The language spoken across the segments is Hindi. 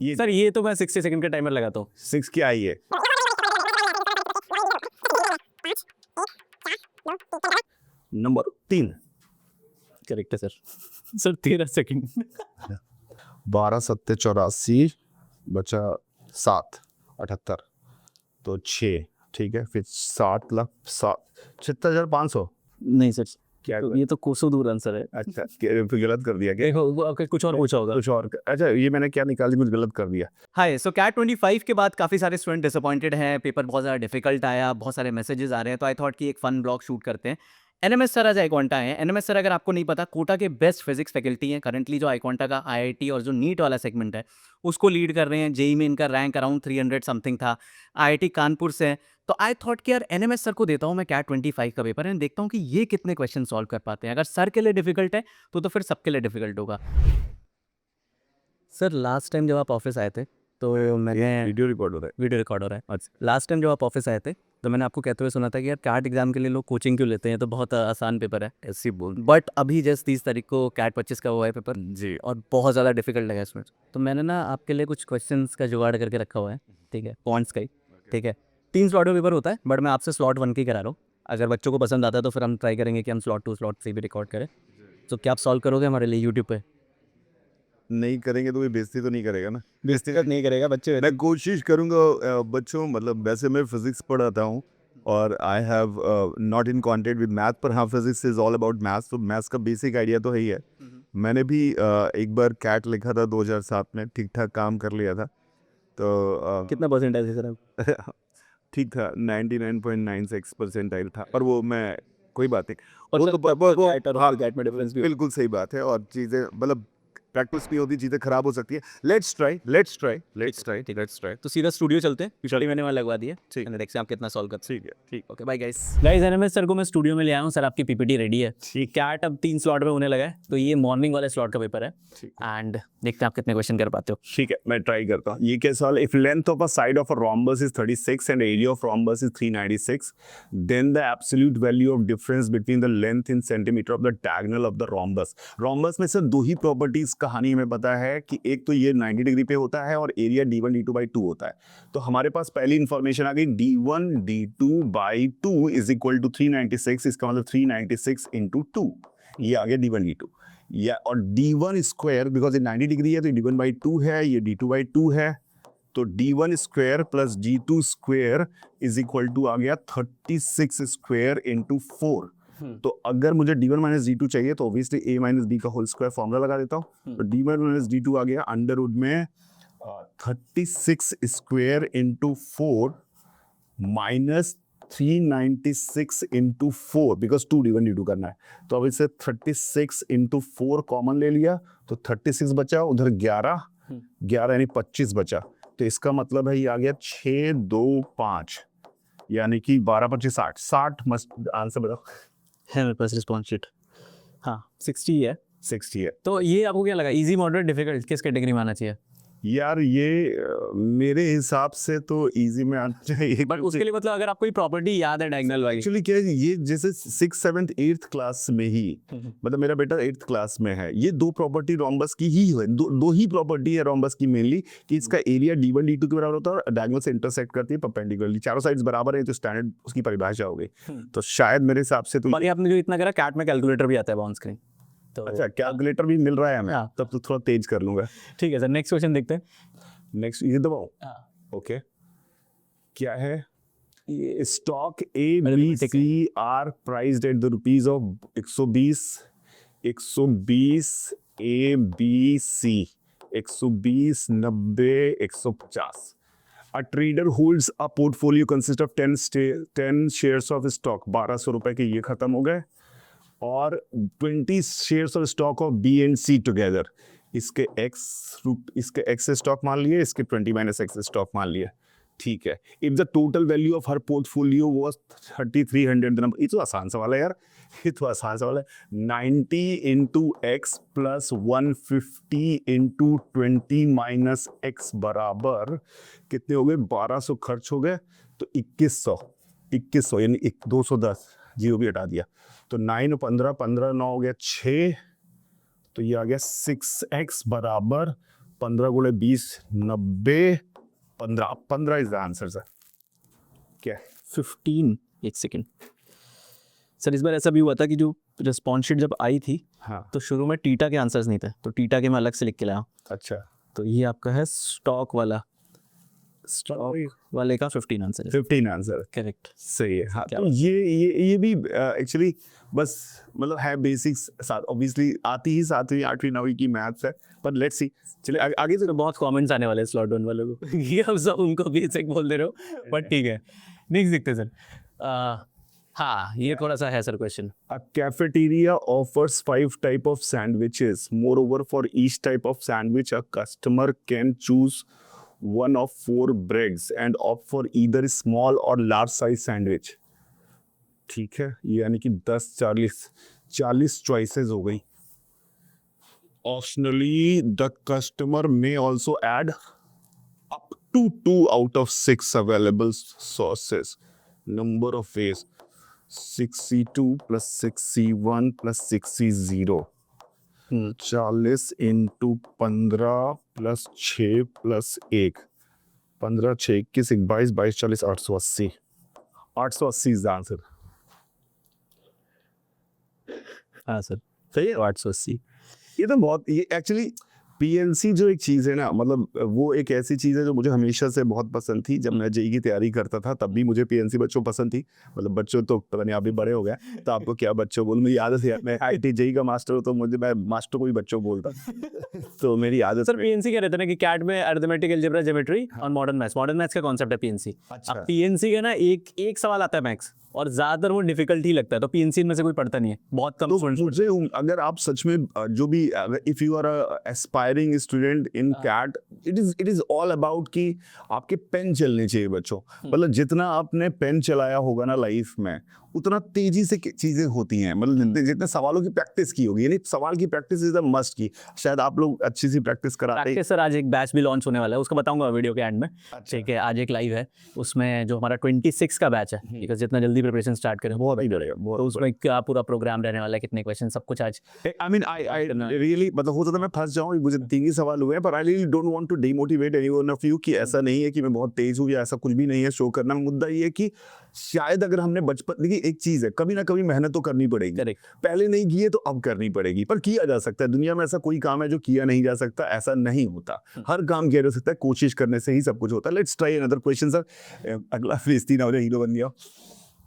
ये सर ये तो मैं 60 सेकंड का टाइमर लगाता हूँ। 6 क्या है ये? नंबर 3। करेक्ट है सर। Sir 13 second. 12 सत्ते 84 बचा 7 78 तो 6 ठीक है। फिर 7 लाख 76,500 नहीं सर, क्या तो ये तो कोसों दूर आंसर है। अच्छा फिर गलत कर दिया क्या? देखो वो आपके कुछ और पूछा होगा। कुछ और अच्छा ये मैंने क्या निकाली, कुछ गलत कर दिया। हाय सो कैट 25 के बाद काफ़ी सारे स्टूडेंट डिसअपॉइंटेड हैं, पेपर बहुत ज़्यादा डिफिकल्ट आया, बहुत सारे मैसेजेस आ रहे हैं, तो आई थॉट कि एक फन ब्लॉग शूट करते हैं। एनएमएस सर आज आईक्वांटा हैं। एनएमएस सर अगर आपको नहीं पता कोटा के बेस्ट फिजिक्स फैकल्टी हैं, करंटली जो आईक्वांटा का आईआईटी और जो नीट वाला सेगमेंट है उसको लीड कर रहे हैं। जेई में इनका रैंक अराउंड 300 समथिंग था। आईआईटी कानपुर से हैं। तो आई थॉट कि यार एनएमएस सर को देता हूँ मैं कैट 25 का पेपर एंड देखता हूँ कि ये कितने क्वेश्चन सॉल्व कर पाते हैं। अगर सर के लिए डिफिकल्ट है तो फिर सबके लिए डिफिकल्ट होगा। सर लास्ट टाइम जब आप ऑफिस आए थे तो मैंने वीडियो रिकॉर्ड हो रहा है। वीडियो रिकॉर्ड हो रहा है। अच्छा लास्ट टाइम जब आप ऑफिस आए थे तो मैंने आपको कहते हुए सुना था कि यार कैट एग्जाम के लिए लोग कोचिंग क्यों लेते हैं, तो बहुत आसान पेपर है। ऐसी बोल बट अभी जस्ट 30 तारीख को कैट 25 का हुआ है पेपर जी। और बहुत ज़्यादा डिफिकल्ट लगा इसमें। तो मैंने ना आपके लिए कुछ क्वेश्चंस का जुगाड़ करके रखा हुआ है, ठीक है, पॉइंट्स का ही, ठीक है। 3 स्लॉट में पेपर होता है बट मैं आपसे स्लॉट 1 की करा रहा हूँ। अगर बच्चों को पसंद आता है तो फिर हम ट्राई करेंगे कि हम स्लॉट 2 स्लॉट 3 भी रिकॉर्ड करें। तो क्या आप सॉल्व करोगे हमारे लिए यूट्यूब पे? नहीं करेंगे तो कोई बेइज्जती तो नहीं करेगा ना? बेइज्जती नहीं करेगा बच्चे। मैं कोशिश करूंगा बच्चों, मतलब वैसे मैं फिजिक्स पढ़ाता हूँ और I have not in contact with math, पर हाँ physics is all about maths, तो मैथ्स का बेसिक आइडिया तो है ही है। मैंने भी एक बार कैट लिखा था 2007 में, ठीक ठाक काम कर लिया था। तो कितना परसेंटेज है सर आप? ठीक था, 99.96 परसेंटाइल था, पर वो मैं कोई बात नहीं। और वो सर, तो वो कैट और हाँ कैट में डिफरेंस भी बिल्कुल सही बात है, और चीज़ें मतलब प्रैक्टिस भी होती, चीज़ें खराब हो सकती है। Let's try let's try let's try let's try. तो सीधा स्टूडियो चलते हैं, पिछड़ी मैंने वहाँ लगवा दिया। ठीक। एंड देखते हैं आप कितना सॉल्व करते ठीक है ठीक। हैं। Okay bye guys. Guys NMS sir को मैं स्टूडियो में ले आया हूँ। सर आपकी पीपीटी रेडी है। कैट अब 3 स्लॉट में होने लगा है, तो ये मॉर्निंग वाले स्लॉट का पेपर है। ठीक एंड देखते हैं आप कितने क्वेश्चन कर पाते हो। ठीक है, मैं ट्राई करता हूँ। ये क्या सवाल? If length of a side of a rhombus is 36 and area of rhombus is 396, then the absolute value of difference between the length in centimeter of the diagonal of the rhombus. rhombus में से 2 ही प्रॉपर्टीज कहानी में पता है कि एक तो ये 90 डिग्री पे होता है और एरिया d1 d2 by 2 होता है। तो हमारे पास पहली इंफॉर्मेशन आ गई, d1 d2 by 2 is equal to 396। इसका मतलब 396 into 2, ये आ गया d1 d2। या और d1 स्क्वायर, बिकॉज ये 90 डिग्री है तो d1 by 2 है, ये d2 by 2 है, तो d1 square plus d2 square is equal to आ गया 36 स्क्वायर इंटू 4। तो अगर मुझे d1 माइनस d2 चाहिए तो ऑब्वियसली a माइनस b का होल स्क्वायर फॉर्मूला लगा देता हूँ। तो d1 माइनस d2 आ गया अंडर रूट में 36 square into 4 minus 396 into 4, because 2 d1 d2 करना है। तो अब इसे 36 इंटू 4 कॉमन ले लिया तो 36 बचा, उधर 11 यानी 25 बचा। तो इसका मतलब है ये आ गया 6 2 5, यानी कि 12 25 60 60 मस्ट आंसर बताओ। है मेरे पास रिस्पॉन्स शीट। हाँ 60 है। 60 है। तो ये आपको क्या लगा, इजी मॉडरेट डिफिकल्ट किस कैटेगरी में आना चाहिए? यार ये मेरे हिसाब से तो इजी में आना चाहिए, बट उसके लिए मतलब अगर आपको ये प्रॉपर्टी याद है डायगोनल वाली। एक्चुअली क्या है, ये जैसे 6th 7th 8th क्लास में ही, मतलब मेरा बेटा 8th क्लास में है, ये 2 प्रॉपर्टी रोम्बस की ही है, दो ही प्रॉपर्टी है रोम्बस की मेनली, कि इसका एरिया d1 d2 के बराबर होता है और डायगोनल से इंटरसेक्ट करती है परपेंडिकुलरली, चारों साइड्स बराबर है, तो स्टैंडर्ड उसकी परिभाषा हो गई। तो शायद मेरे हिसाब से तो बाकी आपने जो इतना करा, कैट में कैलकुलेटर भी आता है ऑन स्क्रीन। तो अच्छा कैलकुलेटर भी मिल रहा है हमें, हाँ। तब तो थोड़ा तेज कर लूंगा। ठीक है सर, नेक्स्ट क्वेश्चन देखते हैं। नेक्स्ट ये दबाओ। ओके क्या है ये? Stock A B C are priced at the rupees of 120 A B C 120 90 150। A trader holds a portfolio consist of 10 shares of stock। 1200 रुपए के ये खत्म हो गए, और 20 shares of stock of B and C together। इसके x स्टॉक मान लिए, इसके 20 माइनस x स्टॉक मान लिए, ठीक है। If the total value of her portfolio was 3300, ये तो आसान सवाल है यार, ये तो आसान सवाल है। 90 into x plus 150 into 20 minus x बराबर कितने हो गए? 1200 खर्च हो गए, तो 2100 यानी 210, जीरो भी हटा दिया, तो 9 15 15 9 हो गया 6, तो ये आ गया 6x बराबर 15 गुणे 20 90 15 15 इज द आंसर सर। क्या 15 एक सेकेंड सर, इस बार ऐसा भी हुआ था कि जो रिस्पॉन्स शीट जब आई थी हाँ तो शुरू में टीटा के आंसर्स नहीं थे, तो टीटा के मैं अलग से लिख के लाया। अच्छा तो ये आपका है स्टॉक वाला, स्टॉक वाले का 15 आंसर है। 15 आंसर करेक्ट। सही है। हाँ क्या तो ये भी एक्चुअली बस मतलब है बेसिक्स, साथ ऑब्वियसली आती ही 7वीं 8वीं 9वीं की मैथ्स है, पर लेट्स सी। चलिए आगे से तो बहुत कमेंट्स आने वाले हैं स्लॉट वन वालों को ये अब सब उनको बेसिक बोल दे रहे हो, बट ठीक है नेक्स्ट देखते हैं सर। हाँ ये थोड़ा सा है sir question. A cafeteria offers 5 type of sandwiches. Moreover, for each type of sandwich, a customer can choose one of 4 breads and opt for either small or large size sandwich. ठीक है, यानी कि 10 40 choices हो गई। Optionally, the customer may also add up to 2 out of 6 available sauces. Number of ways. 6C2 plus 6C1 plus 6C0 40 into 15 plus 6 plus 1 15 6 21 22 22 40 880 880 is the answer. हाँ सर सही है 880। ये तो बहुत, ये एक्चुअली पीएनसी जो एक चीज़ है ना, मतलब वो एक ऐसी चीज़ है जो मुझे हमेशा से बहुत पसंद थी। जब मैं जेई की तैयारी करता था तब भी मुझे पीएनसी बच्चों पसंद थी। मतलब बच्चों तो पता नहीं, आप भी बड़े हो गए तो आपको क्या बच्चों बोल, मेरी आदत है, मैं आईटी जेई का मास्टर हूँ तो मुझे, मैं मास्टर को भी बच्चों बोलता तो मेरी आदत। सर पीएनसी क्या रहता है ना कि कैट में अरिथमेटिक अलजेब्रा ज्योमेट्री और मॉडर्न मैथ्स का कॉन्सेप्ट है पीएनसी। अच्छा। अब पीएनसी का ना एक सवाल आता है मैथ्स, और ज्यादातर वो डिफिकल्ट ही लगता है, तो पीएनसी में से कोई पढ़ता नहीं है, बहुत कम तो स्टूडेंट्स। मुझे अगर आप सच में जो भी, if you are aspiring student in CAT, it is all about कि आपके पेन चलने चाहिए बच्चों। मतलब जितना आपने पेन चलाया होगा ना लाइफ में, उतना तेजी से चीजें होती हैं। मतलब जितने सवालों की प्रैक्टिस की होगी, यानी सवाल की प्रैक्टिस इज द मस्ट की। शायद आप लोग अच्छी सी प्रैक्टिस कराते हैं। प्रैक्टिस सर आज एक बैच भी लॉन्च होने वाला है, उसका बताऊंगा वीडियो के एंड में। अच्छा। ठीक है, आज एक लाइव है, उसमें जो हमारा 26 का बैच है, ठीक है, जितना जल्दी प्रिपरेशन स्टार्ट करें बहुत ही डरेगा, तो उसमें क्या पूरा प्रोग्राम रहने वाला है, कितने क्वेश्चन, सब कुछ आज। I mean, I really, मतलब हो सकता है मैं फंस जाऊं, मुझे 3 ही सवाल हुए हैं, पर I really don't want to demotivate anyone of you कि ऐसा नहीं है कि मैं बहुत तेज हूं या ऐसा कुछ भी नहीं है शो करना। मुद्दा ये है कि शायद अगर हमने बचपन, देखिए एक चीज है, कभी ना कभी मेहनत तो करनी पड़ेगी। Correct. पहले नहीं किए तो अब करनी पड़ेगी, पर किया जा सकता है। दुनिया में ऐसा कोई काम है जो किया नहीं जा सकता, ऐसा नहीं होता। हर काम किया जा सकता है, कोशिश करने से ही सब कुछ होता है। Let's try another question sir. अगला बेइज्जती ना हो जाए, हीरो बन गया।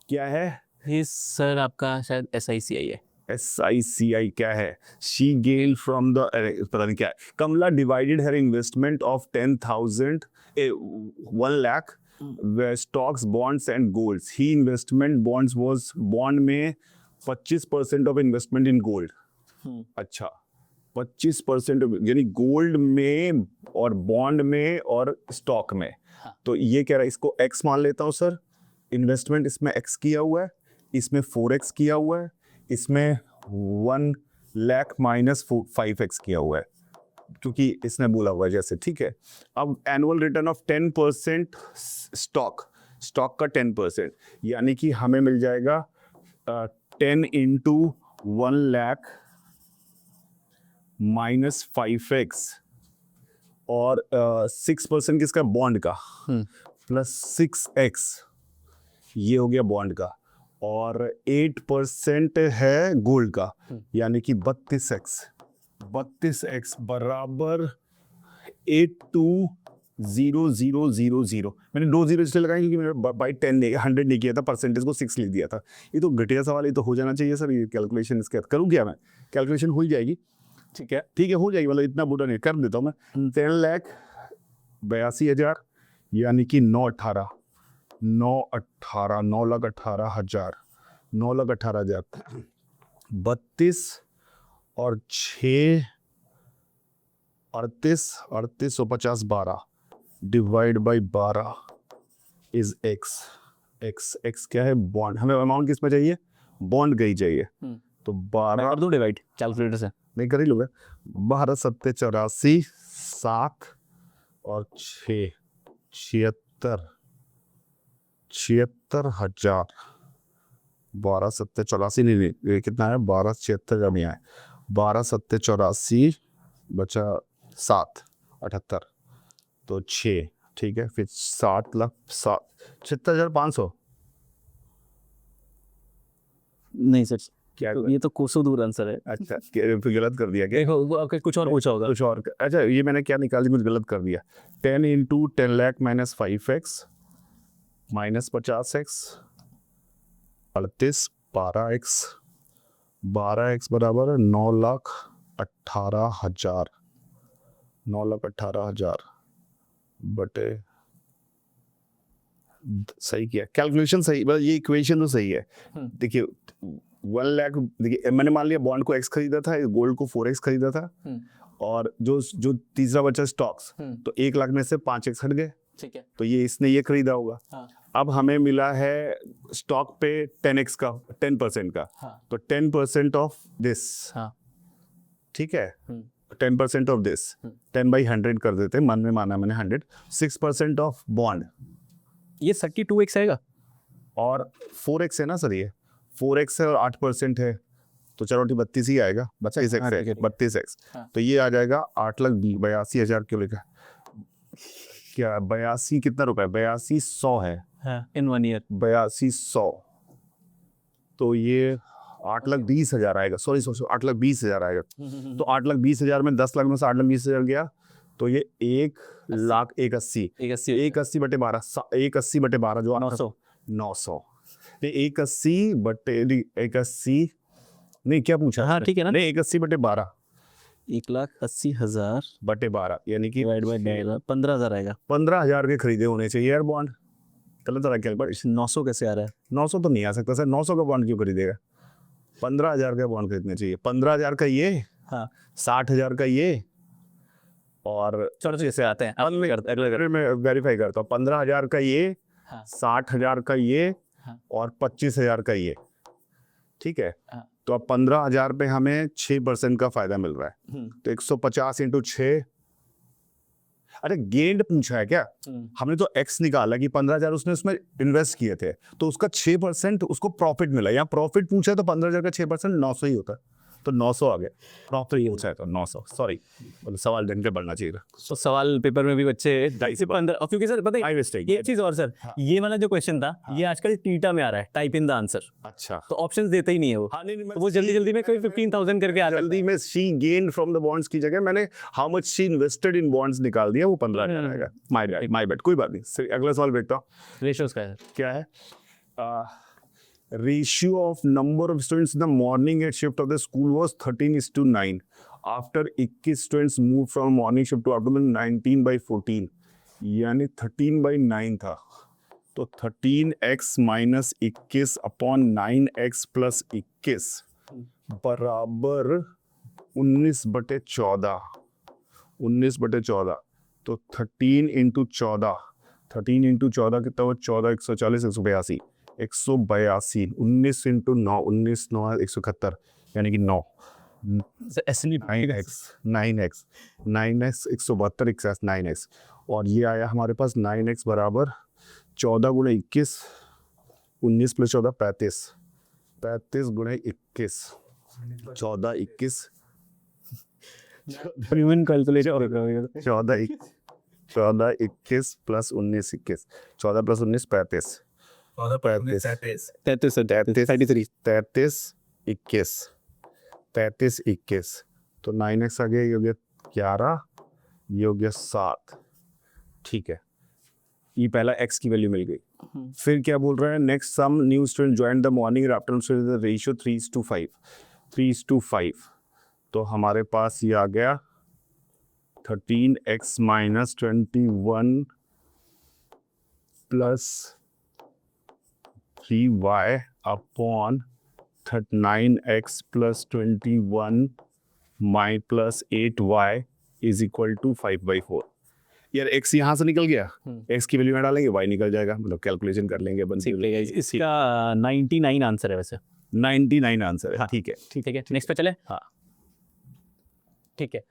क्या है? ये सर आपका शायद SICI है। SICI क्या है? शी गेन फ्रॉम द, पता नहीं क्या है। Kamala divided her investment of 10,000 1 lakh stocks, bonds and golds. He investment bonds was, bond में 25% ऑफ इन्वेस्टमेंट इन गोल्ड। अच्छा, 25% यानी गोल्ड में और बॉन्ड में और स्टॉक में। तो ये कह रहा है, इसको x मान लेता हूँ सर। इन्वेस्टमेंट इसमें x किया हुआ है, इसमें 4x किया हुआ है, इसमें 1 लाख माइनस 5x किया हुआ है, क्योंकि इसने बोला हुआ है जैसे। ठीक है, अब एनुअल रिटर्न ऑफ 10% स्टॉक का 10%, यानी कि हमें मिल जाएगा 10 इंटू 1 लाख माइनस 5x और 6% किसका? बॉन्ड का, प्लस 6x, ये हो गया बॉन्ड का, और 8% है गोल्ड का, यानी कि 32x बराबर 820000। मैंने 2 जीरो इसलिए लगाए क्योंकि मैंने बाई 100 नहीं किया था, परसेंटेज को 6 लिख दिया था। ये तो घटिया सवाल, ये तो हो जाना चाहिए सर। ये कैलकुलेशन इसके करूँ क्या मैं? कैलकुलेशन हो ही जाएगी। ठीक है हो जाएगी, मतलब इतना बुरा नहीं, कर देता हूँ मैं। 10,82,000 यानी कि 9,18,000 32 और 6 38 और 50 12 डिवाइड बाई 12 इज x क्या है? बॉन्ड। हमें अमाउंट किस में चाहिए? बॉन्ड गई चाहिए। तो 12 कर दूं डिवाइड कैलकुलेटर से? नहीं, कर ही लोगे। 12 7 84 7 और 6 76,000। 12 7 84 नहीं, ये कितना है? 12 76 का नहीं है, 12 7 84 बचा 7 78 तो 6 ठीक है, फिर 76,500 नहीं सर, क्या तो ये तो कोसों दूर आंसर है। अच्छा फिर गलत कर दिया क्या? देखो वो आपके कुछ और पूछा होगा। कुछ और अच्छा ये मैंने क्या निकाली, कुछ गलत कर दिया। 10 into 10 lakh minus 5x minus 50x 38 12x बराबर 9,18,000 9,18,000 बटे सही किया कैलकुलेशन सही, बस ये इक्वेशन तो सही है। देखिए 1 लाख, देखिए मैंने मान लिया बॉन्ड को x खरीदा था, गोल्ड को 4x खरीदा था, और जो तीसरा बचा स्टॉक्स, तो 1 लाख में से 5x हट गए, ठीक है। तो ये इसने ये खरीदा होगा। हाँ। अब हमें मिला है स्टॉक पे 10x का 10% का, हाँ। तो 10% ऑफ दिस, हाँ। ठीक है, 10% ऑफ दिस 10/100 कर देते, मन में माना मैंने 100, 6% ऑफ बॉन्ड, ये 32x आएगा। और 4x है ना सर, ये 4x है और 8% है, तो चलो 32 ही आएगा, 32x हाँ, है, ठीक है। 32x, हाँ। तो ये आ जाएगा 8,82,000 क्यों लिखा, क्या 82 कितना रुपए, 82,100 है, इन 1 ईयर। 82,100, तो ये 8,20,000 आएगा, सॉरी 8,20,000 आएगा, तो 8,20,000 में 10 लाख में से 8,20,000 गया, तो ये 1,81,000 180 बटे 12 180 बटे 12 जो 900 नहीं 180 बटे 81 नहीं क्या पूछा हाँ, आपने? ठीक है ना? नहीं 180 बटे 12 1,80,000 बटे 12 यानी कि डिवाइड बाय 15,000 आएगा। 15,000 के खरीदे होने चाहिए यार बॉन्ड। गलत रहा क्या, बट 900 कैसे आ रहा है? 900 तो नहीं आ सकता सर, 900 का बॉन्ड क्यों खरीदेगा, 15,000 का बॉन्ड खरीदने चाहिए, 15,000 का ये, हाँ। 60,000 का ये, और चलो जैसे आते हैं अब अगले मैं वेरीफाई करता हूँ, 15,000 का ये, हाँ। 60,000 का ये, हाँ। और 25,000 का ये, ठीक है, हाँ। तो अब 15,000 पे हमें 6% का फायदा मिल रहा है, तो 150 इंटू 6, अरे गेंड पूछा है क्या, हमने तो x निकाला कि 15,000 उसने उसमें इन्वेस्ट किए थे, तो उसका 6% उसको प्रॉफिट मिला, यहाँ प्रॉफिट पूछा है तो 15,000 का 6% 900 ही होता है, तो 900 आ गया, प्रॉफिट ये पूछा है तो 900, सॉरी मतलब सवाल ढंग से बढ़ना चाहिए था। तो सवाल पेपर में भी बच्चे 2.5 से 15, और क्योंकि सर पता है My mistake. ये चीज और सर, ये वाला जो क्वेश्चन था ये आजकल टीटा में आ रहा है, टाइप इन द आंसर, अच्छा, तो ऑप्शंस देते ही नहीं है वो। हाँ नहीं तो वो जल्दी में कोई 15,000 करके आ रहा है। जल्दी में she gain from the bonds की जगह मैंने how much she invested in bonds निकाल दिया, वो 15,000 आएगा। माय बैड, कोई बात नहीं, अगला सवाल देखता हूँ रेशियोस का है। क्या है, ratio of number of students in the morning at shift of the school was 13:9. After 21 students moved from morning shift to afternoon 19/14, यानी 13/9 था, तो 13x minus 21 upon 9x plus 21 बराबर 19/14, 19/14, तो 13 इंटू 14, 13 इंटू 14 कितना हुआ, 14 140 182 182, 19 इंटू 9 19 9 171, यानी कि 9 9x 9x 172 एक्स 9x, और ये आया हमारे पास 9x बराबर 14 गुणे 21, 19 प्लस 14 35, 35 गुणे 21 14 21 कैलकुलेटर 14 21 प्लस 19 21, 14 प्लस 19 35 33 21, तो 9x आ गया, ये हो गया 11, ये हो गया 7, ठीक है, ये पहला x की वैल्यू मिल गई। फिर क्या बोल रहा है, next some new student join the morning afternoon student ratio 3:5, 3:5, तो हमारे पास ये आ गया 13x minus 21 plus 3y upon 9x plus 21 माई plus 8y is equal to 5/4। यार x यहाँ से निकल गया, x की वैल्यू में डालेंगे y निकल जाएगा, मतलब कैलकुलेशन कर लेंगे अपन। इसका 99 आंसर है वैसे, 99 आंसर है, ठीक है। ठीक है। नेक्स्ट पे चले। हाँ ठीक है,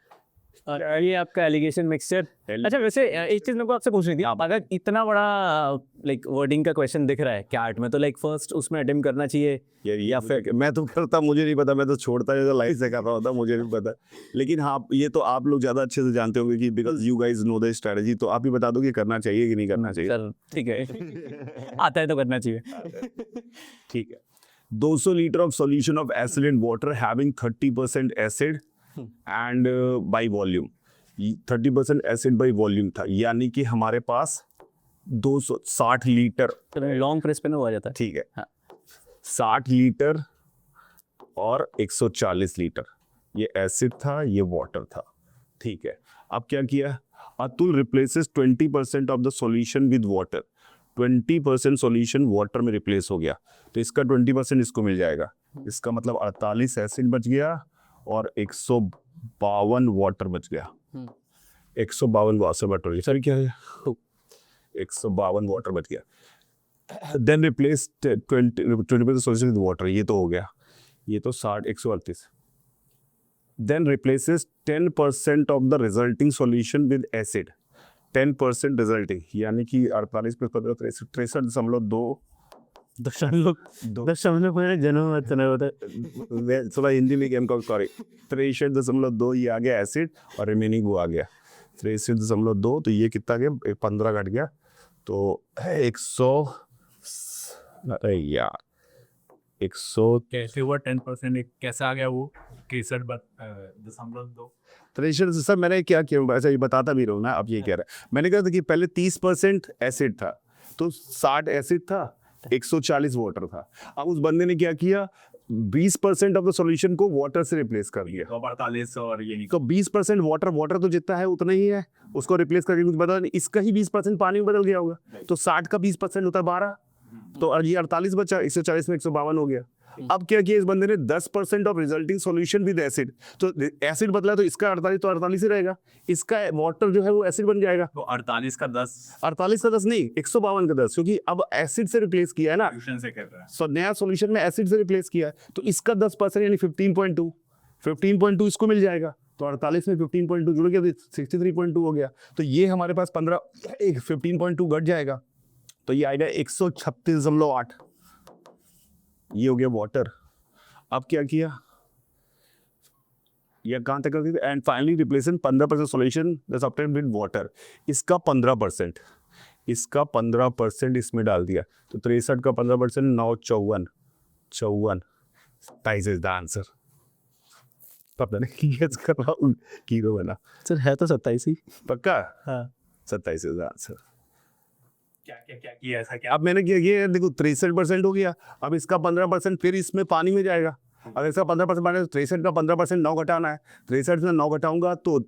ये आपका एलिगेशन मिक्सचर। अच्छा वैसे एक चीज मेरे को आपसे पूछनी थी, आप अगर इतना बड़ा लाइक वर्डिंग का क्वेश्चन दिख रहा है कैट में, तो लाइक फर्स्ट उसमें अटेम्प्ट करना चाहिए या फिर मैं तो करता, मुझे नहीं पता, मैं तो छोड़ता नहीं, लाइफ से कर रहा होता, मुझे नहीं पता। लेकिन हाँ, ये तो आप लोग ज़्यादा अच्छे से जानते होंगे कि because you guys know the strategy, तो आप ही बता दो कि करना चाहिए कि नहीं करना चाहिए। सर ठीक है आता है तो करना चाहिए। ठीक है। 200 litre of solution of acid and water having 30% acid and by volume, 30% acid by volume था, यानी कि हमारे पास 260 लीटर, लॉन्ग प्रेस पे ना हो जाता है। ठीक है, हाँ। 60 लीटर और 140 लीटर, ये एसिड था, ये वाटर था, ठीक है। अब क्या किया, Atul replaces 20% of the solution with water, 20% solution water में रिप्लेस हो गया, तो इसका 20% इसको मिल जाएगा, इसका मतलब 48 एसिड बच गया और 152 वाटर बच गया। 152 वाटर, सर क्या है, 152 वाटर बच गया। Then replace 20% solution with water, ये तो हो गया, ये तो 60 138। Then replaces 10% of the resulting solution with acid, 10% resulting, यानी कि 48 पे 63.2 मैं थोड़ा हिंदी में गेम का, सॉरी, 63.2 ये आ गया एसिड और रिमेनिंग वो आ गया 63.2, तो ये कितना गया, 15 घट गया, तो 100, अरे यार 100 कैसे हुआ 10%, कैसा आ गया वो 63.2? 63। सर मैंने क्या किया, ऐसा ये बताता भी रहूँ ना, अब ये कह रहा है, मैंने कहा था कि पहले 30% एसिड था, तो 60 एसिड था, 140 वाटर था। अब उस बंदे ने क्या किया, 20% ऑफ द सॉल्यूशन को वाटर से रिप्लेस कर दिया, तो 48 और ये नहीं, तो 20% वाटर, वाटर तो जितना है उतना ही है, उसको रिप्लेस करके कुछ बता नहीं, इसका ही 20% पानी में बदल गया होगा, तो 60 का 20% होता है 12, तो ये 48 बचा, 140 में 152 हो गया। अब क्या किया इस बंदे ने, 10% of resulting solution with acid, तो एसिड बदला तो इसका 48 तो 48 ही रहेगा, इसका वाटर जो है वो एसिड बन जाएगा, तो 48 का 10 48 का 10 नहीं, 152 का 10, क्योंकि अब एसिड से रिप्लेस किया है ना, ट्यूशन से कर रहा है। सो नया सॉल्यूशन में एसिड से रिप्लेस किया है, तो इसका 10% यानी 15.2 इसको मिल जाएगा, तो 48 में 15.2 जुड़ गया, 63.2 हो गया, तो ये हमारे पास 15.2 घट जाएगा, तो ये आएगा 136.8, ये हो गया वाटर। अब क्या किया, ये कहाँ तक करती थी, and finally replacing 15% solution that's obtained with water, इसका 15%, इसका 15% इसमें डाल दिया, तो 63 का 15%, 9 54 27 इज द आंसर। पता नहीं गेस कर रहा हूँ की को बना, सर है तो 27 ही। पक्का, हाँ 27 इज द आंसर। क्या किया ऐसा, क्या अब मैंने किया, ये देखो 63% हो गया, अब इसका 15% फिर इसमें पानी में जाएगा, अगर इसका 15% पानी, 63 का 15% 9 घटाना है, 63 में 9 घटाऊंगा तो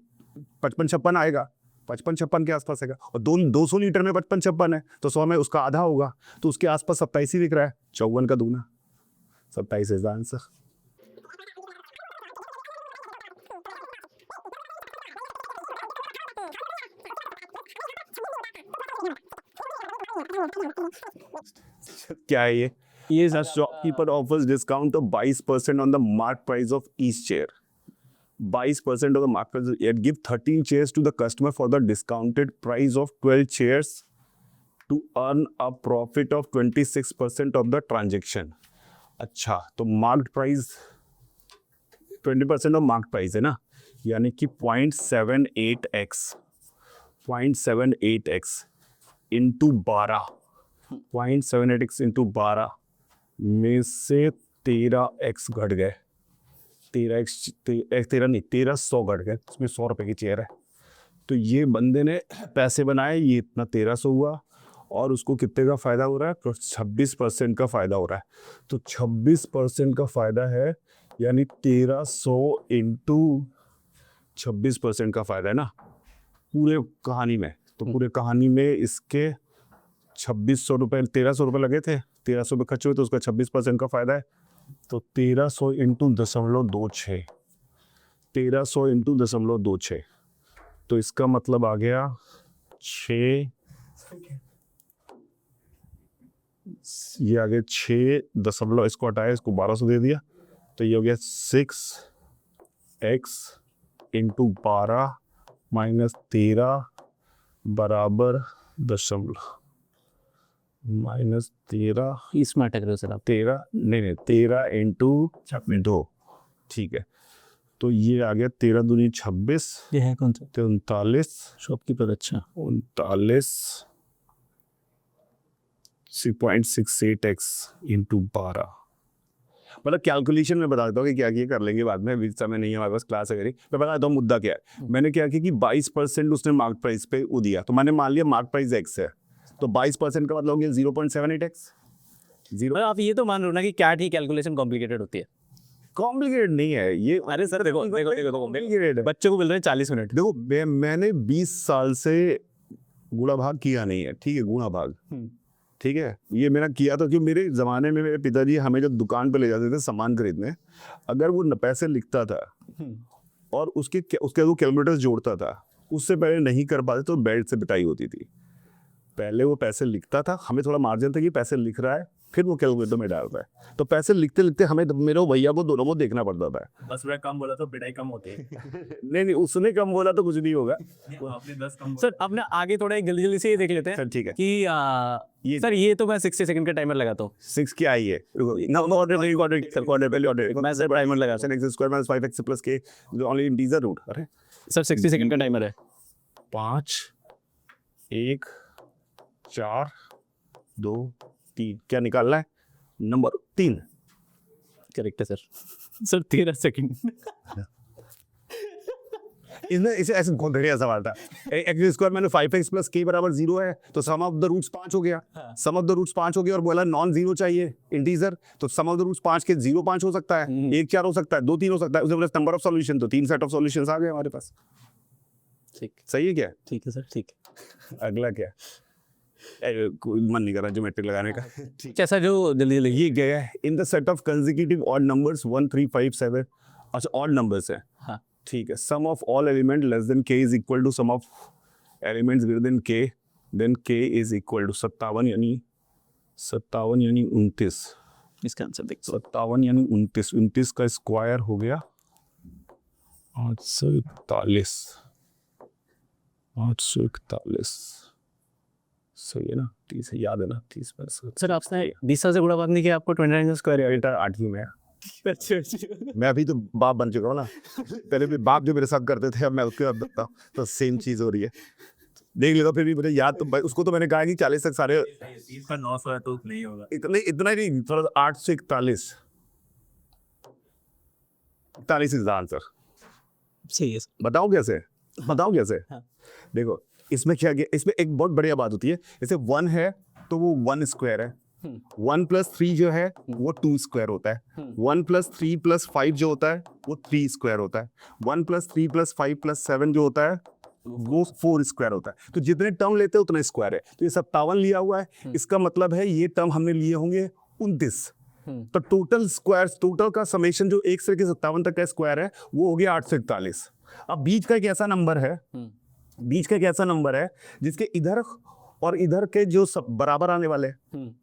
55-56 आएगा, 55-56 के आसपास आएगा, और 200 लीटर में 55-56 है, तो 100 में उसका आधा होगा, तो उसके आसपास 27 ही दिख रहा है, 54 का दूना, 27 इज द आंसर। क्या है ये sir, shopkeeper offers discount of 22% on the mark price of each chair, 22% of the mark price, yet give 13 chairs to the customer for the discounted price of 12 chairs to earn a profit of 26% of the transaction। अच्छा, तो marked price 20% of marked price है ना, यानी कि 0.78x, 0.78x into 12, 0.78x into 12 में से 13x घट गए, 1300 घट गए, इसमें 100 रुपये की चेयर है, तो ये बंदे ने पैसे बनाए, ये इतना 1300 हुआ, और उसको कितने का फ़ायदा हो रहा है, तो 26% का फ़ायदा हो रहा है, तो 26% का फ़ायदा है, यानी 1300 इंटू 26% का फ़ायदा है ना पूरे कहानी में, तो पूरे कहानी में इसके 2600 रुपये, 1300 रुपये लगे थे, 1300 रुपये खर्च हुए, तो उसका 26% का फ़ायदा है, तो 1300 इंटू 0.26, 1300 इंटू 0.26, तो इसका मतलब आ गया 6, ये आ गया 6 दशमलव, इसको हटाया, इसको 1200 दे दिया, तो ये हो गया 6x इंटू 12 -13 बराबर दशमलव -13 इसमें अटक रहे हो सर आप। 13 नहीं 13 इंटू 2, ठीक है। तो ये आ गया 13 दूनी 26, ये है कौन सा? 39 शॉपकीपर, अच्छा। 39 6.68x इंटू 12। मतलब कैलकुलेशन में बता देता हूँ कि क्या किया, कर लेंगे बाद में, अभी समय नहीं है हमारे पास, क्लास वगैरह। मैं बता देता हूँ मुद्दा क्या है। मैंने क्या किया कि 22% उसने मार्क प्राइस पे वो दिया, तो मैंने मान लिया मार्क प्राइस x है, तो 22% का मतलब हो गया 0.78x। मतलब आप ये तो मान रहे हो ना कि क्या ठीक कैलकुलेशन कॉम्प्लिकेटेड होती है? कॉम्प्लिकेटेड नहीं है ये। अरे सर देखो देखो देखो देखो कॉम्प्लिकेटेड है। बच्चे को मिल रहे हैं 40 मिनट। देखो मैंने 20 साल से गुणा भाग किया नहीं है, ठीक है, गुणा भाग, ठीक है। ये मैंने किया था कि मेरे ज़माने में मेरे पिताजी हमें जब दुकान पे ले जाते थे सामान खरीदने, अगर वो पैसे लिखता था और उसके वो कैलकुलेटर जोड़ता था, उससे पहले नहीं कर पाते तो बेल्ट से पिटाई होती थी। पहले वो पैसे लिखता था, हमें थोड़ा मार्जिन था कि पैसे लिख रहा है, फिर वो कैलकुलेटर में डालता है। तो पैसे लिखते लिखते हमें, मेरे भैया को, दोनों को देखना पड़ता था। 10 रुपये कम बोला तो पिटाई कम होती है। नहीं उसने कम बोला तो कुछ नहीं होगा। आपने 10 कम सर अब ना आगे थोड़ा एक जल्दी जल्दी से ये देख लेते हैं सर ठीक है। कि सर ये तो मैं 60 सेकंड का टाइमर लगाता हूँ। 6 क्या आई है? मैं सर टाइमर लगा x square minus 5x plus k, the only integer root। अरे सर 60 सेकंड का टाइमर है। 5 1 4 2 3 क्या निकालना है? नंबर 3। करेक्ट है सर। Sir 13 second. इसने इसे ऐसे कौन दे सवाल था। x स्क्वायर मैंने 5x plus k बराबर 0 है, तो सम ऑफ द रूट्स 5 हो गया। सम ऑफ द रूट्स 5 हो गया और बोला नॉन जीरो चाहिए इंटीजर, तो सम ऑफ द रूट्स 5 के 0 5 हो सकता है, 1 4 हो सकता है, 2 3 हो सकता है। उसने बोला नंबर ऑफ सॉल्यूशन, तो 3 सेट ऑफ सॉल्यूशंस आ गए हमारे पास। ठीक सही है क्या? ठीक है सर, ठीक है। अगला क्या? कोई मन नहीं कर रहा ज्योमेट्रिक लगाने का। कैसा जो जल्दी जल्दी ये गया है in the set of consecutive odd numbers 1 3 5 7। अच्छा ऑड नंबर्स है, हाँ ठीक है। Sum of all element less than k is equal to sum of elements greater than k, then k is equal to 57 यानी 29। इसका आंसर देख 57 यानी 29 का स्क्वायर हो गया 841। 841 सही है ना? 30 याद है ना? 30 पर सर आपने 20 साल से गुणा भाग नहीं किया, आपको 29 स्क्वायर है। बेटा 8वीं में। अच्छा मैं अभी तो बाप बन चुका हूँ ना। पहले भी बाप जो मेरे साथ करते थे, अब मैं उसके साथ करता हूँ, तो सेम चीज हो रही है। देख लेगा फिर भी मुझे याद, तो उसको तो मैंने कहा कि 40 तक सारे 30 का 900 है तो नहीं होगा। इतना ही नहीं, थोड़ा 841। 41 इज द आंसर। सही है सर। बताओ कैसे? हाँ। देखो इसमें क्या गया, इसमें एक बहुत बढ़िया बात होती है। जैसे 1 है तो वो 1 स्क्वायर है, 1 + 3 जो है वो 2 स्क्वायर होता है, 1 + 3 + 5 जो होता है वो 3 स्क्वायर होता है, 1 + 3 + 5 + 7 जो होता है वो 4 स्क्वायर होता है। तो जितने टर्म लेते हैं उतने स्क्वायर है। तो ये 57 लिया हुआ है, इसका मतलब है ये टर्म हमने लिए होंगे 29। तो टोटल स्क्वायर, टोटल का समेशन जो 1 से लेकर 57 तक का स्क्वायर है वो हो गया 841। अब बीच का एक ऐसा नंबर है, जिसके इधर और इधर के जो सब बराबर आने वाले,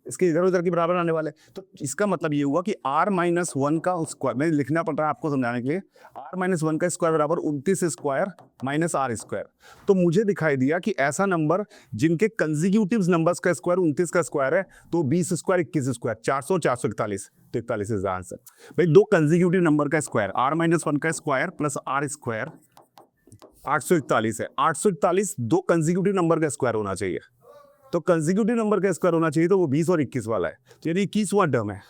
इसके इधर उधर के बराबर आने वाले, तो इसका मतलब ये हुआ कि r-1 का स्क्वायर, मैं लिखना पड़ रहा है आपको समझाने के लिए, r-1 का स्क्वायर बराबर 29 स्क्वायर माइनस r स्क्वायर। तो मुझे दिखाई दिया कि ऐसा नंबर जिनके कंसेक्यूटिव नंबर्स का स्क्वायर 29 का स्क्वायर है, तो 20 स्क्वायर 21 स्क्वायर 400 441, तो 41 इज द आंसर। भाई दो कंसेक्यूटिव नंबर का स्क्वायर r-1 का स्क्वायर प्लस r स्क्वायर 841 है। 841 दो कंसेक्यूटिव नंबर का स्क्वायर होना चाहिए, तो कंसेक्यूटिव नंबर का स्क्वायर होना चाहिए, तो वो 20 और 21 वाला है, तो यानी 21वां टर्म है।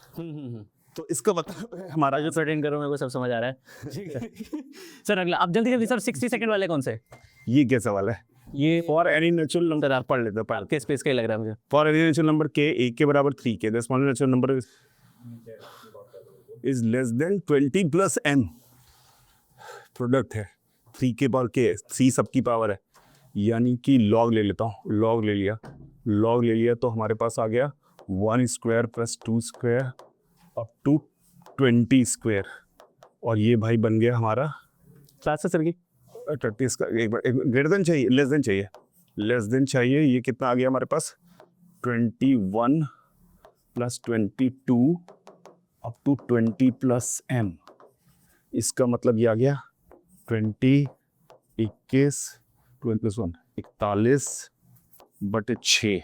तो इसका मतलब है हमारा जो सर्टेन करो, मेरे को सब समझ आ रहा है। सर अगला आप जल्दी जल्दी सर 60 सेकंड वाले कौन से? ये क्या सवाल है? ये फॉर एनी नेचुरल नंबर आप पढ़ लेते हैं। के स्पेस का ही लग रहा है मुझे। For any natural number k 1 के बराबर 3 के, the smallest natural number is less than 20 plus m। Product है 3 के पावर k, 3 सबकी पावर है, यानी कि लॉग ले लेता हूँ, लॉग ले लिया तो हमारे पास आ गया 1 square plus 2 square up to 20 square, और ये भाई बन गया हमारा क्लास से सर की 30 का। एक बार ग्रेटर देन चाहिए, लेस देन चाहिए, ये कितना आ गया हमारे पास 21 plus 22 up to 20 plus m। इसका मतलब ये आ गया 20 21 2n plus 1 41/6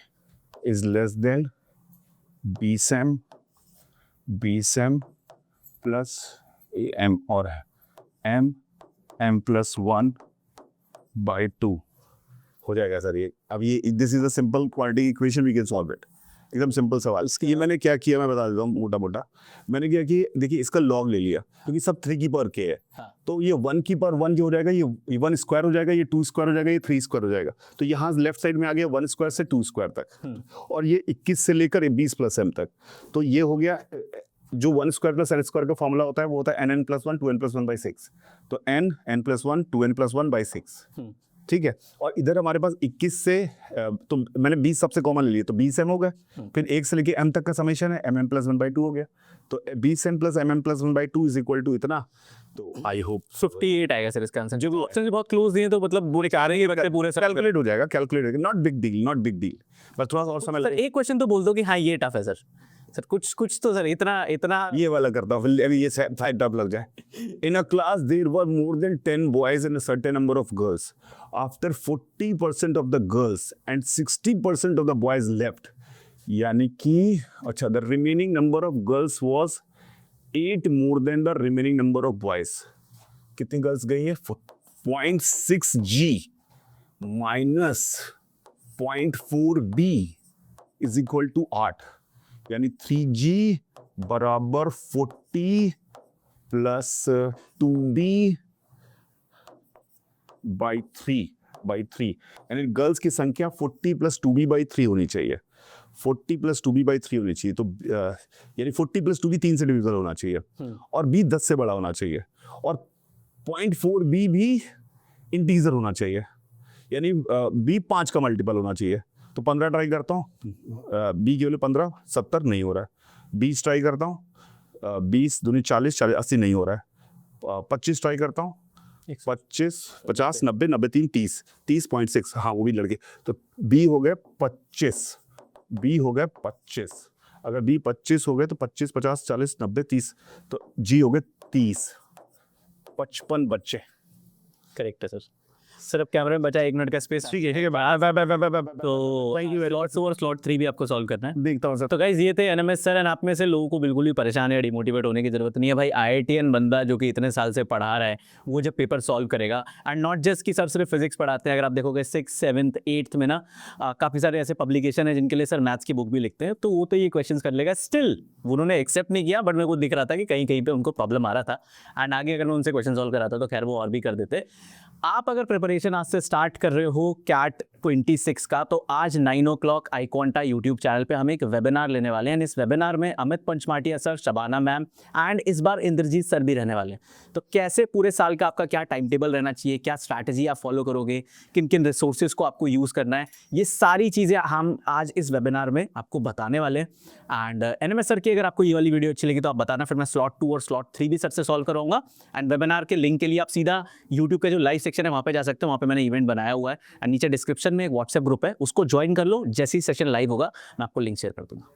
is less than bsem plus am और m plus 1/2 हो जाएगा सर ये. अब ये this is a simple quantity equation, we can solve it. एकदम सिंपल सवाल. ये मैंने क्या किया मैं बता देता हूँ मोटा मोटा. मैंने क्या कि देखिए इसका लॉग ले लिया क्योंकि सब 3 की पावर k है. तो ये 1 की पावर 1 जो हो जाएगा, ये 1 स्क्वायर हो जाएगा, ये 2 स्क्वायर हो जाएगा, ये 3 स्क्वायर हो जाएगा. तो यहाँ लेफ्ट साइड में आ गया 1 स्क्वायर से 2 स्क्वायर तक, और ये 21 से लेकर 20 प्लस m तक. तो ये हो गया जो 1 स्क्वायर प्लस n स्क्वायर का फॉर्मूला होता है, वो होता है n plus 1 2n plus 1/6. तो n plus 1 2n plus 1/6. ठीक है. और इधर हमारे पास 21 से तो मैंने 20 सबसे कॉमन ले लिए, तो 20 m हो गए. फिर 1 से लेके m तक का समेशन है, mm plus 1/2 हो गया. तो 20m plus mm plus 1/2 is equal to इतना. तो आई होप 58 आएगा सर इसका आंसर. जो ऑप्शन बहुत क्लोज दिए तो मतलब बुरे आ रहे हैं बच्चे पूरे सर. कैलकुलेट हो जाएगा, नॉट बिग डील. बस थोड़ा सा और समय सर एक क्वेश्चन तो बोल दो कि हाँ ये टफ है सर. सर कुछ तो सर इतना ये वाला करता हूँ, फिर अभी ये साइड टफ लग जाए. In a class there were more than 10 boys and a certain number of girls. After 40% of the girls and 60% of the boys left, यानी कि अच्छा the remaining number of girls was 8 more than the remaining number of boys. कितनी गर्ल्स गई है? 0.6g minus 0.4b is equal to 8, यानी 3g बराबर 40 प्लस 2b बाई 3 यानी गर्ल्स की संख्या 40 प्लस 2b बाई 3 होनी चाहिए. 40 प्लस 2b बाई 3 होनी चाहिए. तो यानी 40 प्लस 2b 3 से डिविजिबल होना चाहिए, और b 10 से बड़ा होना चाहिए, और 0.4b भी इंटीजर होना चाहिए, यानी b 5 का मल्टीपल होना चाहिए. तो 15 ट्राई करता हूँ, b की वैल्यू 15, 70 नहीं हो रहा है. 20 ट्राई करता हूँ, 20 दूनी 40, 40 80 नहीं हो रहा है. 25 ट्राई करता हूँ, 25 50 90 90 3 30 30.6, हाँ वो भी लड़के. तो b हो गए 25, b हो गए 25. अगर b 25 हो गए तो 25 50 40 90 30, तो g हो गए 30. 55 बच्चे. करेक्ट है सर. सर अब कैमरे में बचा 1 मिनट का स्पेस. ठीक है तो स्लॉट 2 और स्लॉट 3 भी आपको सॉल्व करना है. देखता हूँ सर. तो गाइज ये थे एनएमएस सर. एंड आप में से लोगों को बिल्कुल भी परेशान या डिमोटिवेट होने की जरूरत नहीं है भाई. आईआईटीएन बंदा जो कि इतने साल से पढ़ा रहा है, वो जब पेपर सॉल्व करेगा, एंड नॉट जस्ट कि सर सिर्फ फिजिक्स पढ़ाते हैं. अगर आप देखोगे 6th 7th 8th में ना काफ़ी सारे ऐसे पब्लिकेशन है जिनके लिए सर मैथ्स की बुक भी लिखते हैं, तो वो तो ये क्वेश्चन कर लेगा. स्टिल उन्होंने एक्सेप्ट नहीं किया, बट मेरे को दिख रहा था कि कहीं कहीं पे उनको प्रॉब्लम आ रहा था. एंड आगे अगर मैं उनसे क्वेश्चन सॉल्व कराता तो खैर वो और भी कर देते. आप अगर प्रिपरेशन आज से स्टार्ट कर रहे हो कैट 26 का, तो आज 9 o'clock iQuanta यूट्यूब चैनल पे हम एक वेबिनार लेने वाले हैं. इस वेबिनार में Amit Panchmatia sir, Shabana ma'am and इस बार इंद्रजीत सर भी रहने वाले हैं. तो कैसे पूरे साल का आपका क्या टाइम टेबल रहना चाहिए, क्या स्ट्रैटेजी आप फॉलो करोगे, किन किन रिसोर्सेज को आपको यूज़ करना है, ये सारी चीज़ें हम आज इस वेबिनार में आपको बताने वाले हैं. एंड एनएमएस सर की अगर आपको ये वाली वीडियो अच्छी लगी तो आप बताना, फिर मैं स्लॉट 2 और स्लॉट 3 भी सर से सॉल्व कराऊंगा. एंड वेबिनार के लिंक के लिए आप सीधा यूट्यूब का जो लाइव सेक्शन है वहाँ पे जा सकते हो. वहाँ पे मैंने इवेंट बनाया हुआ है, एंड नीचे डिस्क्रिप्शन में एक व्हाट्सएप ग्रुप है, उसको ज्वाइन कर लो. जैसे ही सेशन लाइव होगा मैं आपको लिंक शेयर कर दूंगा.